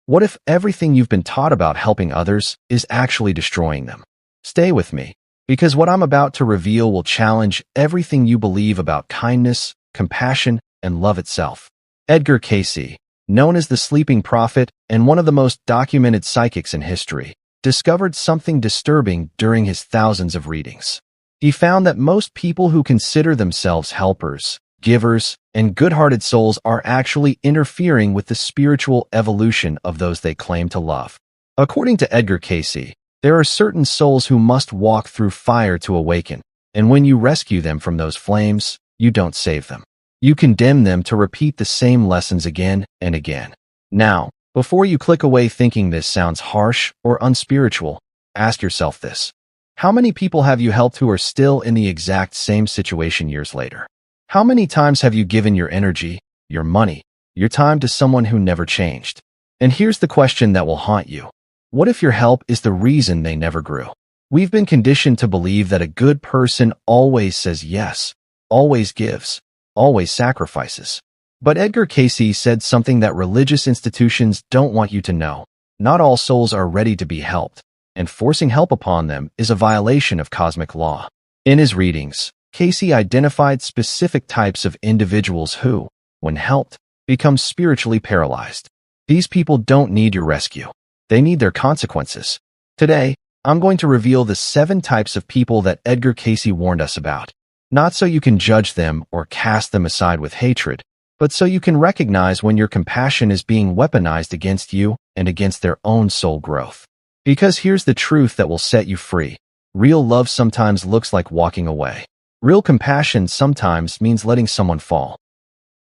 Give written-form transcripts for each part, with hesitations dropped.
What if everything you've been taught about helping others is actually destroying them? Stay with me, because what I'm about to reveal will challenge everything you believe about kindness, compassion, and love itself. Edgar Cayce, known as the Sleeping Prophet and one of the most documented psychics in history, discovered something disturbing during his thousands of readings. He found that most people who consider themselves helpers, givers, and good-hearted souls are actually interfering with the spiritual evolution of those they claim to love. According to Edgar Cayce, there are certain souls who must walk through fire to awaken, and when you rescue them from those flames, you don't save them. You condemn them to repeat the same lessons again and again. Now, before you click away thinking this sounds harsh or unspiritual, ask yourself this. How many people have you helped who are still in the exact same situation years later? How many times have you given your energy, your money, your time to someone who never changed? And here's the question that will haunt you. What if your help is the reason they never grew? We've been conditioned to believe that a good person always says yes, always gives, always sacrifices. But Edgar Cayce said something that religious institutions don't want you to know. Not all souls are ready to be helped, and forcing help upon them is a violation of cosmic law. In his readings, Cayce identified specific types of individuals who, when helped, become spiritually paralyzed. These people don't need your rescue. They need their consequences. Today, I'm going to reveal the 7 types of people that Edgar Cayce warned us about. Not so you can judge them or cast them aside with hatred, but so you can recognize when your compassion is being weaponized against you and against their own soul growth. Because here's the truth that will set you free. Real love sometimes looks like walking away. Real compassion sometimes means letting someone fall.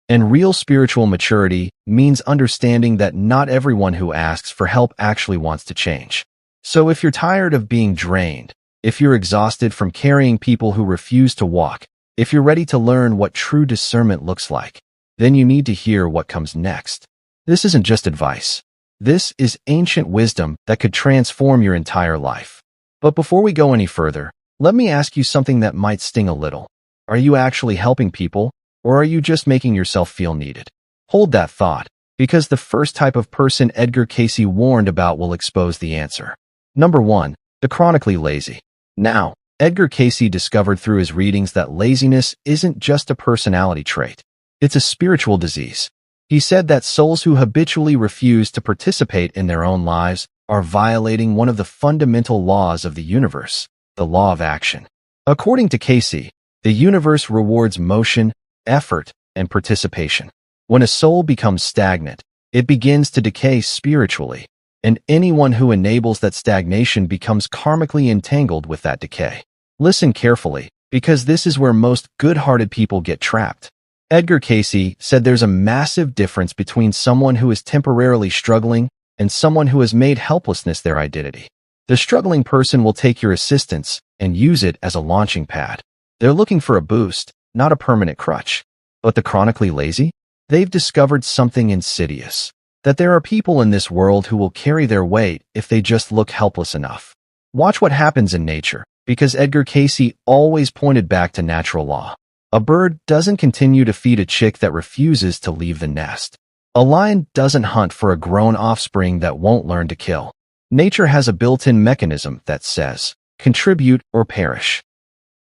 And real spiritual maturity means understanding that not everyone who asks for help actually wants to change. So if you're tired of being drained, if you're exhausted from carrying people who refuse to walk, if you're ready to learn what true discernment looks like, then you need to hear what comes next. This isn't just advice. This is ancient wisdom that could transform your entire life. But before we go any further, let me ask you something that might sting a little. Are you actually helping people, or are you just making yourself feel needed? Hold that thought, because the first type of person Edgar Cayce warned about will expose the answer. Number 1, the chronically lazy. Now, Edgar Cayce discovered through his readings that laziness isn't just a personality trait. It's a spiritual disease. He said that souls who habitually refuse to participate in their own lives are violating one of the fundamental laws of the universe, the law of action. According to Cayce, the universe rewards motion, effort, and participation. When a soul becomes stagnant, it begins to decay spiritually, and anyone who enables that stagnation becomes karmically entangled with that decay. Listen carefully, because this is where most good-hearted people get trapped. Edgar Cayce said there's a massive difference between someone who is temporarily struggling and someone who has made helplessness their identity. The struggling person will take your assistance and use it as a launching pad. They're looking for a boost, not a permanent crutch. But the chronically lazy? They've discovered something insidious. That there are people in this world who will carry their weight if they just look helpless enough. Watch what happens in nature, because Edgar Cayce always pointed back to natural law. A bird doesn't continue to feed a chick that refuses to leave the nest. A lion doesn't hunt for a grown offspring that won't learn to kill. Nature has a built-in mechanism that says, contribute or perish.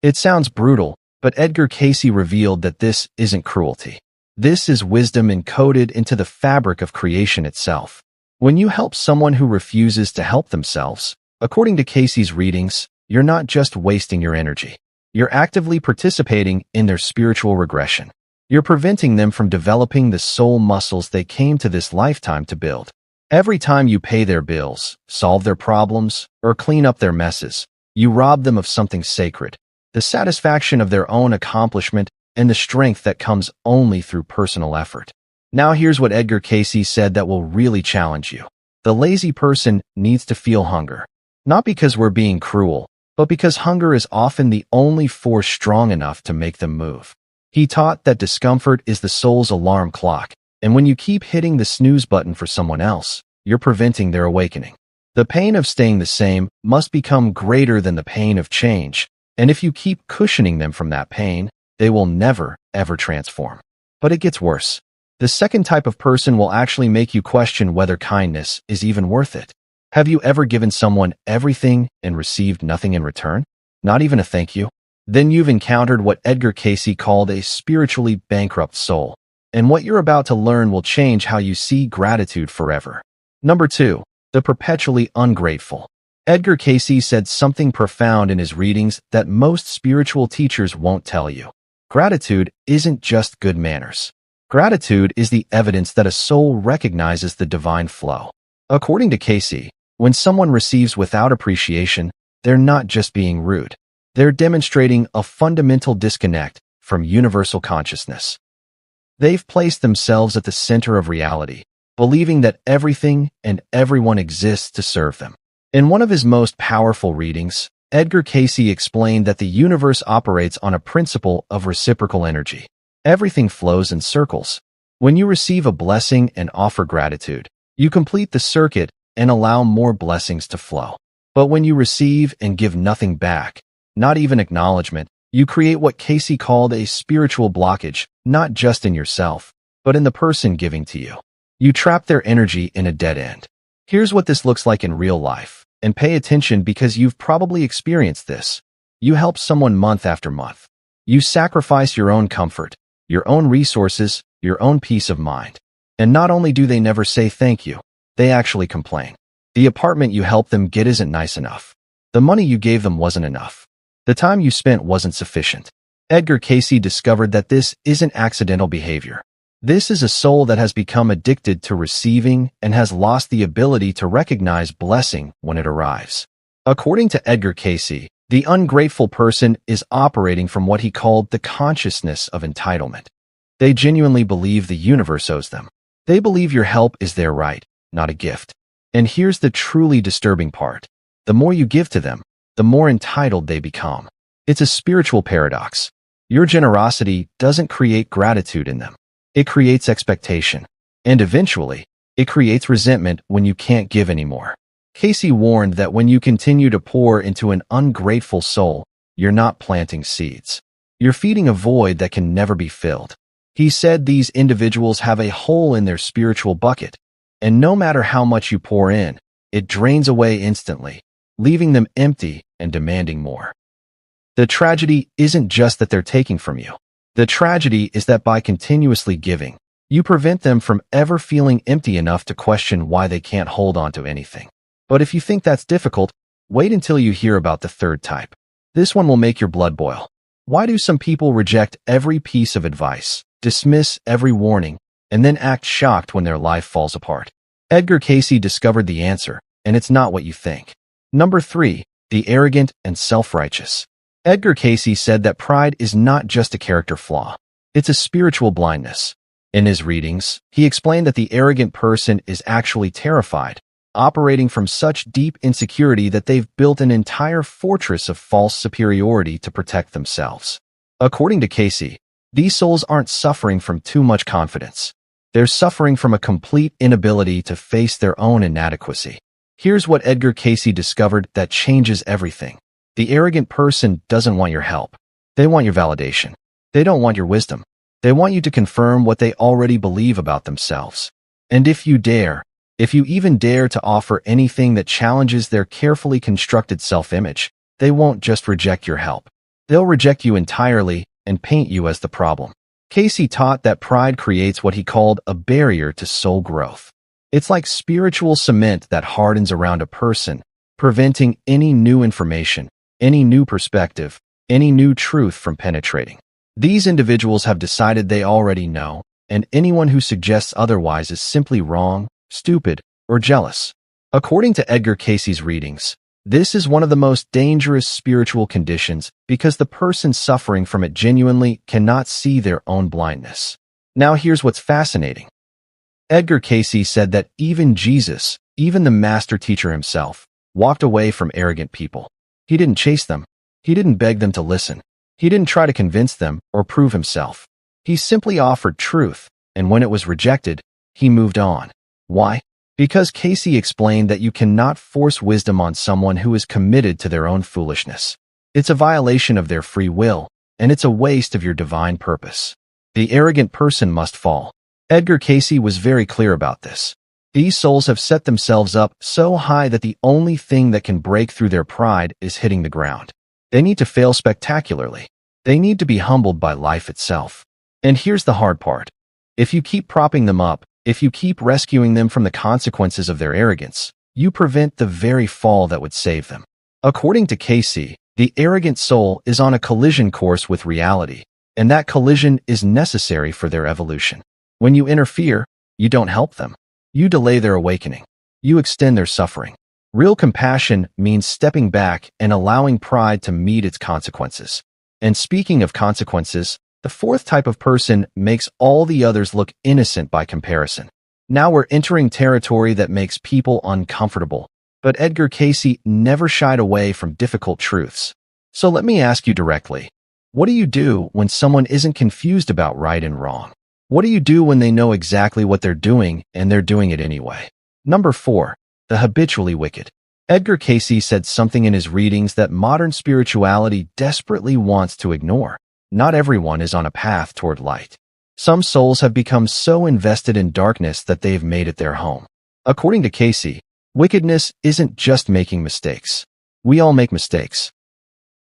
It sounds brutal, but Edgar Cayce revealed that this isn't cruelty. This is wisdom encoded into the fabric of creation itself. When you help someone who refuses to help themselves, according to Cayce's readings, you're not just wasting your energy. You're actively participating in their spiritual regression. You're preventing them from developing the soul muscles they came to this lifetime to build. Every time you pay their bills, solve their problems, or clean up their messes, you rob them of something sacred, the satisfaction of their own accomplishment and the strength that comes only through personal effort. Now here's what Edgar Cayce said that will really challenge you. The lazy person needs to feel hunger. Not because we're being cruel, but because hunger is often the only force strong enough to make them move. He taught that discomfort is the soul's alarm clock, and when you keep hitting the snooze button for someone else, you're preventing their awakening. The pain of staying the same must become greater than the pain of change, and if you keep cushioning them from that pain, they will never, ever transform. But it gets worse. The second type of person will actually make you question whether kindness is even worth it. Have you ever given someone everything and received nothing in return? Not even a thank you? Then you've encountered what Edgar Cayce called a spiritually bankrupt soul. And what you're about to learn will change how you see gratitude forever. Number 2. The perpetually ungrateful. Edgar Cayce said something profound in his readings that most spiritual teachers won't tell you. Gratitude isn't just good manners. Gratitude is the evidence that a soul recognizes the divine flow. According to Cayce, when someone receives without appreciation, they're not just being rude. They're demonstrating a fundamental disconnect from universal consciousness. They've placed themselves at the center of reality, believing that everything and everyone exists to serve them. In one of his most powerful readings, Edgar Cayce explained that the universe operates on a principle of reciprocal energy. Everything flows in circles. When you receive a blessing and offer gratitude, you complete the circuit and allow more blessings to flow. But when you receive and give nothing back, not even acknowledgement, you create what Cayce called a spiritual blockage, not just in yourself, but in the person giving to you. You trap their energy in a dead end. Here's what this looks like in real life, and pay attention because you've probably experienced this. You help someone month after month. You sacrifice your own comfort, your own resources, your own peace of mind. And not only do they never say thank you, they actually complain. The apartment you helped them get isn't nice enough. The money you gave them wasn't enough. The time you spent wasn't sufficient. Edgar Cayce discovered that this isn't accidental behavior. This is a soul that has become addicted to receiving and has lost the ability to recognize blessing when it arrives. According to Edgar Cayce, the ungrateful person is operating from what he called the consciousness of entitlement. They genuinely believe the universe owes them. They believe your help is their right, not a gift. And here's the truly disturbing part. The more you give to them, the more entitled they become. It's a spiritual paradox. Your generosity doesn't create gratitude in them. It creates expectation. And eventually, it creates resentment when you can't give anymore. Cayce warned that when you continue to pour into an ungrateful soul, you're not planting seeds. You're feeding a void that can never be filled. He said these individuals have a hole in their spiritual bucket, and no matter how much you pour in, it drains away instantly, leaving them empty and demanding more. The tragedy isn't just that they're taking from you. The tragedy is that by continuously giving, you prevent them from ever feeling empty enough to question why they can't hold on to anything. But if you think that's difficult, wait until you hear about the third type. This one will make your blood boil. Why do some people reject every piece of advice, dismiss every warning, and then act shocked when their life falls apart? Edgar Cayce discovered the answer, and it's not what you think. Number 3. The arrogant and self-righteous. Edgar Cayce said that pride is not just a character flaw. It's a spiritual blindness. In his readings, he explained that the arrogant person is actually terrified, operating from such deep insecurity that they've built an entire fortress of false superiority to protect themselves. According to Cayce, these souls aren't suffering from too much confidence. They're suffering from a complete inability to face their own inadequacy. Here's what Edgar Cayce discovered that changes everything. The arrogant person doesn't want your help. They want your validation. They don't want your wisdom. They want you to confirm what they already believe about themselves. And if you even dare to offer anything that challenges their carefully constructed self-image, they won't just reject your help. They'll reject you entirely and paint you as the problem. Cayce taught that pride creates what he called a barrier to soul growth. It's like spiritual cement that hardens around a person, preventing any new information, any new perspective, any new truth from penetrating. These individuals have decided they already know, and anyone who suggests otherwise is simply wrong, stupid, or jealous. According to Edgar Cayce's readings, this is one of the most dangerous spiritual conditions because the person suffering from it genuinely cannot see their own blindness. Now here's what's fascinating. Edgar Cayce said that even Jesus, even the master teacher himself, walked away from arrogant people. He didn't chase them. He didn't beg them to listen. He didn't try to convince them or prove himself. He simply offered truth, and when it was rejected, he moved on. Why? Because Cayce explained that you cannot force wisdom on someone who is committed to their own foolishness. It's a violation of their free will, and it's a waste of your divine purpose. The arrogant person must fall. Edgar Cayce was very clear about this. These souls have set themselves up so high that the only thing that can break through their pride is hitting the ground. They need to fail spectacularly. They need to be humbled by life itself. And here's the hard part. If you keep propping them up, if you keep rescuing them from the consequences of their arrogance, you prevent the very fall that would save them. According to Cayce, the arrogant soul is on a collision course with reality, and that collision is necessary for their evolution. When you interfere, you don't help them. You delay their awakening. You extend their suffering. Real compassion means stepping back and allowing pride to meet its consequences. And speaking of consequences, the fourth type of person makes all the others look innocent by comparison. Now we're entering territory that makes people uncomfortable, but Edgar Cayce never shied away from difficult truths. So let me ask you directly, what do you do when someone isn't confused about right and wrong? What do you do when they know exactly what they're doing and they're doing it anyway? Number 4. The habitually wicked. Edgar Cayce said something in his readings that modern spirituality desperately wants to ignore. Not everyone is on a path toward light. Some souls have become so invested in darkness that they've made it their home. According to Cayce, wickedness isn't just making mistakes. We all make mistakes.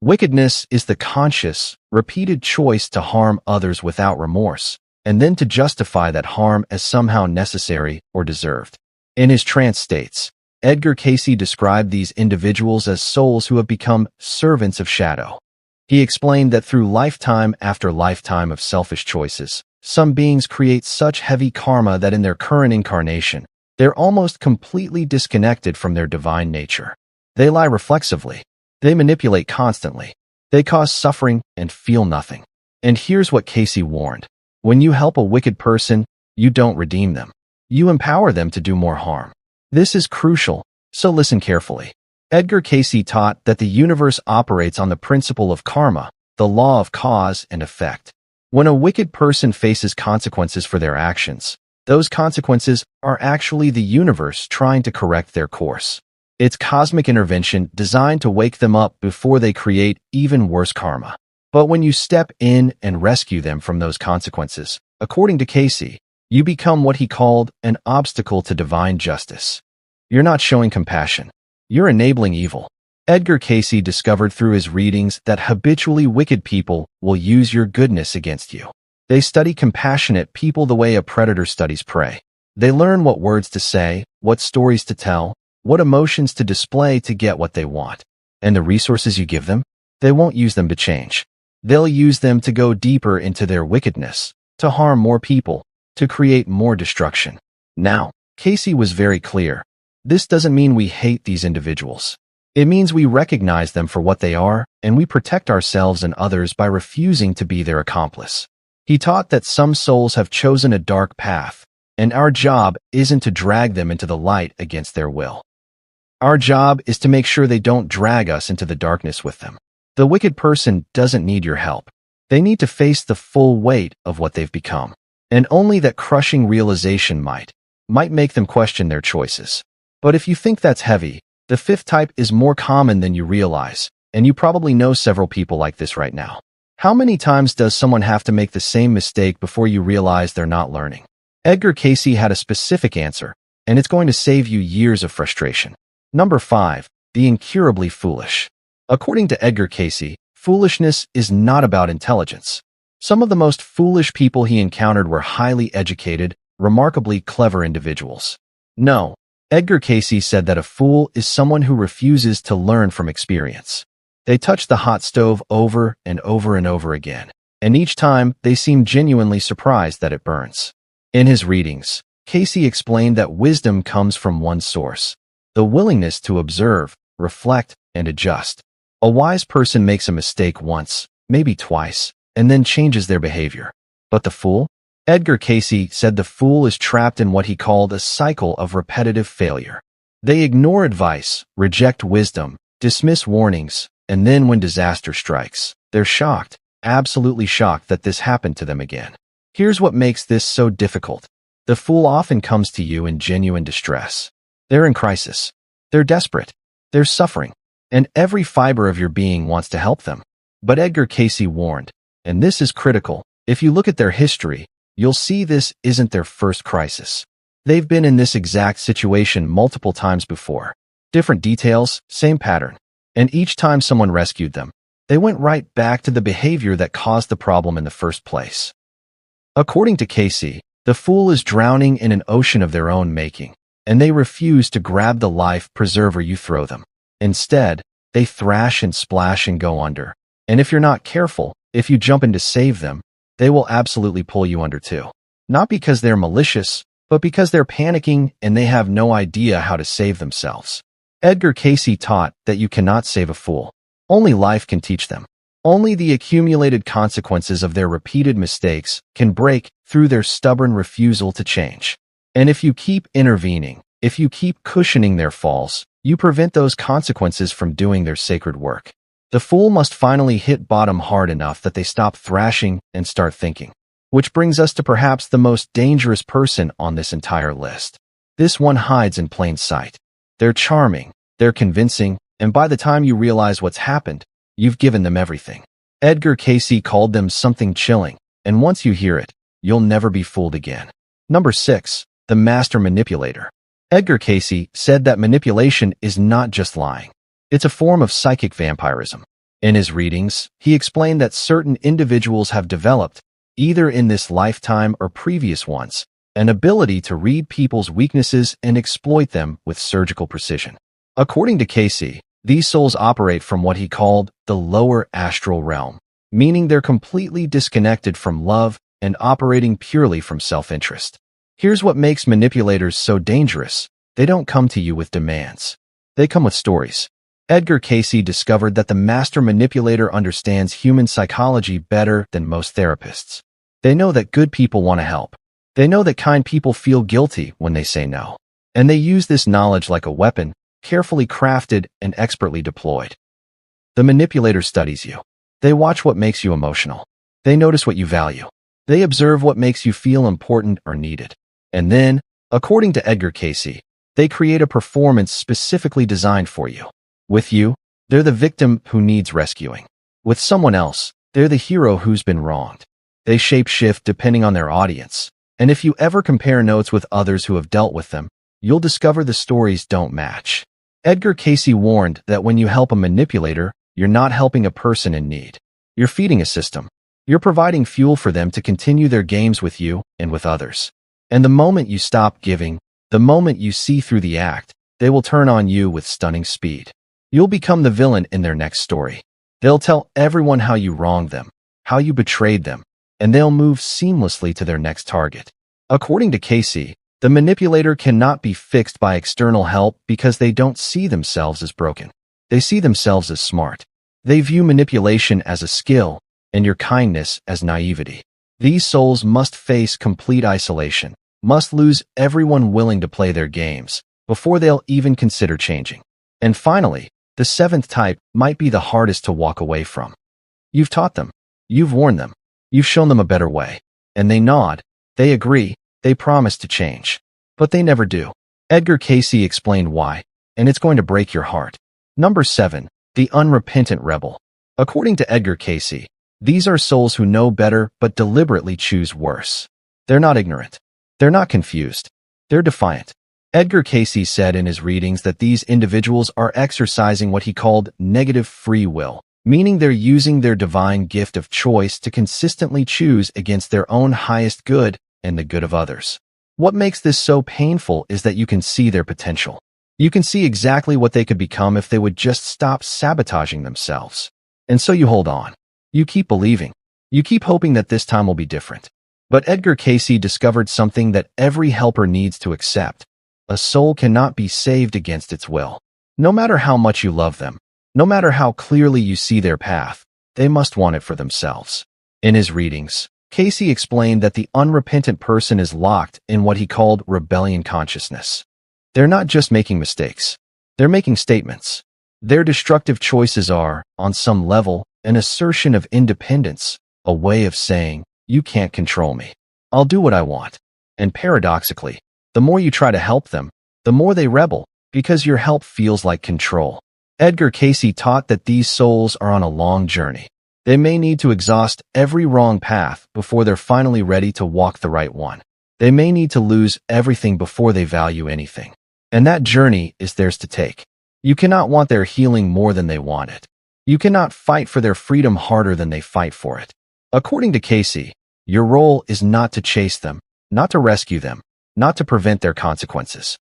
Wickedness is the conscious, repeated choice to harm others without remorse, and then to justify that harm as somehow necessary or deserved. In his trance states, Edgar Cayce described these individuals as souls who have become servants of shadow. He explained that through lifetime after lifetime of selfish choices, some beings create such heavy karma that in their current incarnation, they're almost completely disconnected from their divine nature. They lie reflexively. They manipulate constantly. They cause suffering and feel nothing. And here's what Cayce warned. When you help a wicked person, you don't redeem them. You empower them to do more harm. This is crucial, so listen carefully. Edgar Cayce taught that the universe operates on the principle of karma, the law of cause and effect. When a wicked person faces consequences for their actions, those consequences are actually the universe trying to correct their course. It's cosmic intervention designed to wake them up before they create even worse karma. But when you step in and rescue them from those consequences, according to Cayce, you become what he called an obstacle to divine justice. You're not showing compassion. You're enabling evil. Edgar Cayce discovered through his readings that habitually wicked people will use your goodness against you. They study compassionate people the way a predator studies prey. They learn what words to say, what stories to tell, what emotions to display to get what they want. And the resources you give them, they won't use them to change. They'll use them to go deeper into their wickedness, to harm more people, to create more destruction. Now, Cayce was very clear. This doesn't mean we hate these individuals. It means we recognize them for what they are, and we protect ourselves and others by refusing to be their accomplice. He taught that some souls have chosen a dark path, and our job isn't to drag them into the light against their will. Our job is to make sure they don't drag us into the darkness with them. The wicked person doesn't need your help. They need to face the full weight of what they've become, and only that crushing realization might make them question their choices. But if you think that's heavy, the fifth type is more common than you realize, and you probably know several people like this right now. How many times does someone have to make the same mistake before you realize they're not learning? Edgar Cayce had a specific answer, and it's going to save you years of frustration. Number 5. The incurably foolish. According to Edgar Cayce, foolishness is not about intelligence. Some of the most foolish people he encountered were highly educated, remarkably clever individuals. No, Edgar Cayce said that a fool is someone who refuses to learn from experience. They touch the hot stove over and over and over again, and each time they seem genuinely surprised that it burns. In his readings, Cayce explained that wisdom comes from one source: the willingness to observe, reflect, and adjust. A wise person makes a mistake once, maybe twice, and then changes their behavior. But the fool? Edgar Cayce said the fool is trapped in what he called a cycle of repetitive failure. They ignore advice, reject wisdom, dismiss warnings, and then when disaster strikes, they're shocked, absolutely shocked that this happened to them again. Here's what makes this so difficult. The fool often comes to you in genuine distress. They're in crisis. They're desperate. They're suffering. And every fiber of your being wants to help them. But Edgar Cayce warned, and this is critical, if you look at their history, you'll see this isn't their first crisis. They've been in this exact situation multiple times before. Different details, same pattern. And each time someone rescued them, they went right back to the behavior that caused the problem in the first place. According to Casey, the fool is drowning in an ocean of their own making, and they refuse to grab the life preserver you throw them. Instead, they thrash and splash and go under. And if you're not careful, if you jump in to save them, they will absolutely pull you under too. Not because they're malicious, but because they're panicking and they have no idea how to save themselves. Edgar Cayce taught that you cannot save a fool. Only life can teach them. Only the accumulated consequences of their repeated mistakes can break through their stubborn refusal to change. And if you keep intervening, if you keep cushioning their falls, you prevent those consequences from doing their sacred work. The fool must finally hit bottom hard enough that they stop thrashing and start thinking. Which brings us to perhaps the most dangerous person on this entire list. This one hides in plain sight. They're charming, they're convincing, and by the time you realize what's happened, you've given them everything. Edgar Cayce called them something chilling, and once you hear it, you'll never be fooled again. Number 6. The Master Manipulator. Edgar Cayce said that manipulation is not just lying. It's a form of psychic vampirism. In his readings, he explained that certain individuals have developed, either in this lifetime or previous ones, an ability to read people's weaknesses and exploit them with surgical precision. According to Cayce, these souls operate from what he called the lower astral realm, meaning they're completely disconnected from love and operating purely from self-interest. Here's what makes manipulators so dangerous. They don't come to you with demands. They come with stories. Edgar Cayce discovered that the master manipulator understands human psychology better than most therapists. They know that good people want to help. They know that kind people feel guilty when they say no. And they use this knowledge like a weapon, carefully crafted and expertly deployed. The manipulator studies you. They watch what makes you emotional. They notice what you value. They observe what makes you feel important or needed. And then, according to Edgar Cayce, they create a performance specifically designed for you. With you, they're the victim who needs rescuing. With someone else, they're the hero who's been wronged. They shape-shift depending on their audience. And if you ever compare notes with others who have dealt with them, you'll discover the stories don't match. Edgar Cayce warned that when you help a manipulator, you're not helping a person in need. You're feeding a system. You're providing fuel for them to continue their games with you and with others. And the moment you stop giving, the moment you see through the act, they will turn on you with stunning speed. You'll become the villain in their next story. They'll tell everyone how you wronged them, how you betrayed them, and they'll move seamlessly to their next target. According to Cayce, the manipulator cannot be fixed by external help because they don't see themselves as broken. They see themselves as smart. They view manipulation as a skill, and your kindness as naivety. These souls must face complete isolation, must lose everyone willing to play their games, before they'll even consider changing. And finally, the 7th type might be the hardest to walk away from. You've taught them. You've warned them. You've shown them a better way. And they nod. They agree. They promise to change. But they never do. Edgar Cayce explained why, and it's going to break your heart. Number 7. The Unrepentant Rebel. According to Edgar Cayce, these are souls who know better but deliberately choose worse. They're not ignorant. They're not confused. They're defiant. Edgar Cayce said in his readings that these individuals are exercising what he called negative free will, meaning they're using their divine gift of choice to consistently choose against their own highest good and the good of others. What makes this so painful is that you can see their potential. You can see exactly what they could become if they would just stop sabotaging themselves. And so you hold on. You keep believing. You keep hoping that this time will be different. But Edgar Cayce discovered something that every helper needs to accept. A soul cannot be saved against its will. No matter how much you love them, no matter how clearly you see their path, they must want it for themselves. In his readings, Cayce explained that the unrepentant person is locked in what he called rebellion consciousness. They're not just making mistakes. They're making statements. Their destructive choices are, on some level, an assertion of independence, a way of saying, you can't control me. I'll do what I want. And paradoxically, the more you try to help them, the more they rebel, because your help feels like control. Edgar Cayce taught that these souls are on a long journey. They may need to exhaust every wrong path before they're finally ready to walk the right one. They may need to lose everything before they value anything. And that journey is theirs to take. You cannot want their healing more than they want it. You cannot fight for their freedom harder than they fight for it. According to Casey, your role is not to chase them, not to rescue them, not to prevent their consequences.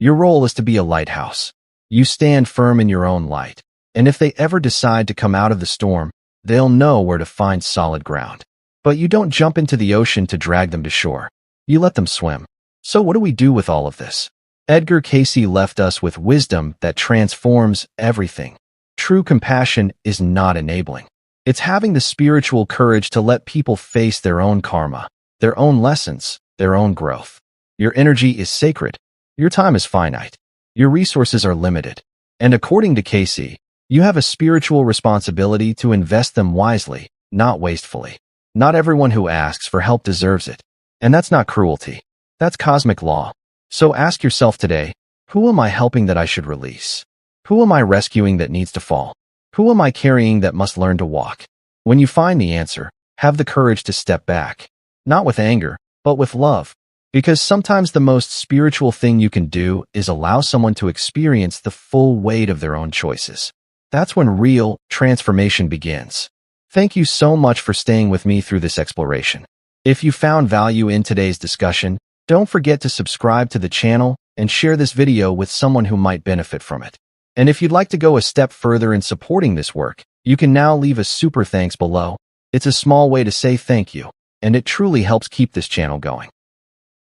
Your role is to be a lighthouse. You stand firm in your own light, and if they ever decide to come out of the storm, they'll know where to find solid ground. But you don't jump into the ocean to drag them to shore. You let them swim. So what do we do with all of this? Edgar Cayce left us with wisdom that transforms everything. True compassion is not enabling. It's having the spiritual courage to let people face their own karma, their own lessons, their own growth. Your energy is sacred. Your time is finite. Your resources are limited. And according to Cayce, you have a spiritual responsibility to invest them wisely, not wastefully. Not everyone who asks for help deserves it. And that's not cruelty. That's cosmic law. So ask yourself today, who am I helping that I should release? Who am I rescuing that needs to fall? Who am I carrying that must learn to walk? When you find the answer, have the courage to step back. Not with anger, but with love. Because sometimes the most spiritual thing you can do is allow someone to experience the full weight of their own choices. That's when real transformation begins. Thank you so much for staying with me through this exploration. If you found value in today's discussion, don't forget to subscribe to the channel and share this video with someone who might benefit from it. And if you'd like to go a step further in supporting this work, you can now leave a super thanks below. It's a small way to say thank you, and it truly helps keep this channel going.